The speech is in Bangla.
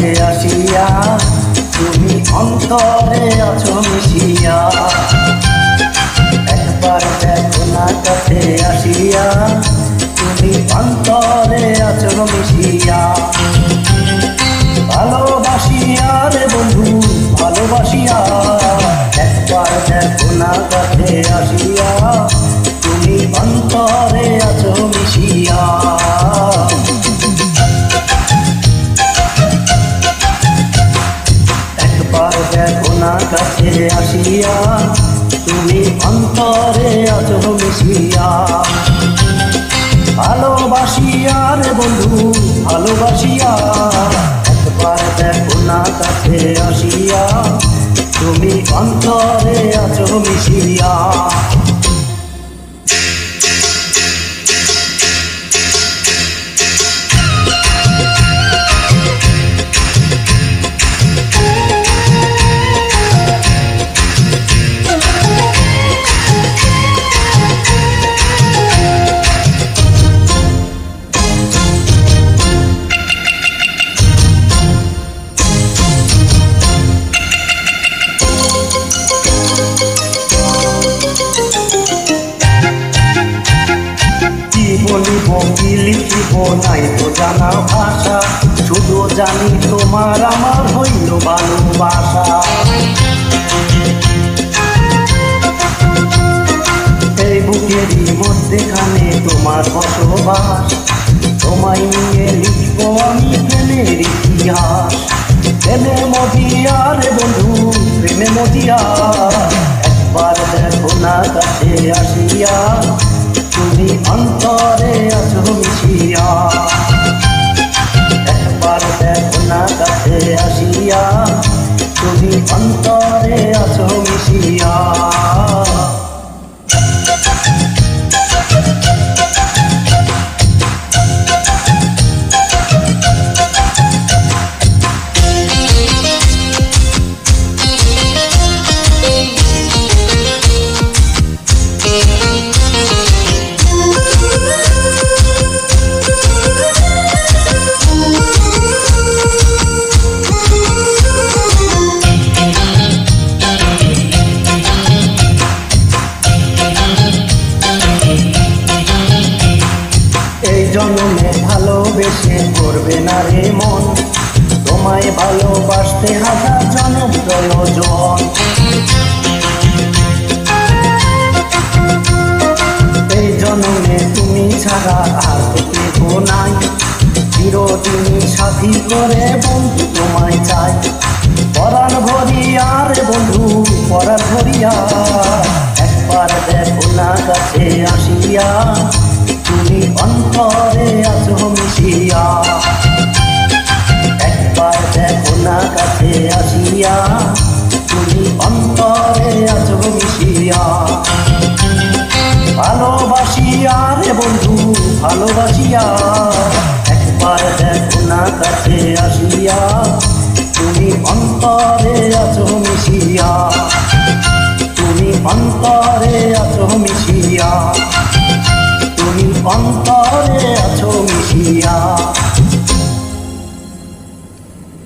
কাছে আসিয়া তুমি অন্তরে আছো মিশিয়া। একবার দেখো না কাছে আসিয়া তুমি অন্তরে আছো মিশিয়া। ভালোবাসিয়া রে বন্ধু ভালোবাসিয়া, একবার দেখো না কাছে আসিয়া তুমি অন্তরে আছো মিশিয়া। একবার দেখো না কাছে আসিয়া তুমি অন্তরে আছো মিশিয়া। ভালোবাসিয়া রে বন্ধু ভালোবাসিয়া, একবার দেখো না কাছে আসিয়া তুমি অন্তরে আছো মিশিয়া। বলিব কি লিখিব নাই তো জানা ভাষা, শুধু জানি তোমার আমার হইল ভালোবাসা। এই বুকেরই মধ্যেখানে তোমার বসবাস, তোমায় নিয়ে লিখব আমি প্রেমের ইতিহাস। প্রেমে মজিয়া রে বন্ধু প্রেমে মজিয়া, একবার দেখো না কাছে আসিয়া তুমি অন্তরে আছো মিশিয়া। একবার দেখো না কাছে আসিয়া তুমি অন্তরে আছো মিশিয়া। জন্মে ভালোবেসে করবে না রে মন, তোমায় ভালোবাসতে হাজার জনম প্রয়োজন। এই জন্মে তুমি ছাড়া আর কেহ নাই, চিরদিনই সাথী করে বন্ধু তোমায় চাই। পরাণ ভরিয়া রে বন্ধু পরাণ ভরিয়া, একবার দেখো না কাছে আসিয়া তুমি অন্তরে আছো মিশিয়া। একবার দেখো না কাছে আসিয়া তুমি অন্তরে আছো মিশিয়া। ভালোবাসিয়া রে বন্ধু ভালোবাসিয়া, একবার দেখো না কাছে আসিয়া তুমি অন্তরে আছো মিশিয়া। তুমি অন্তরে আছো মিশিয়া, তুমি অন্তরে আছো মিশিয়া।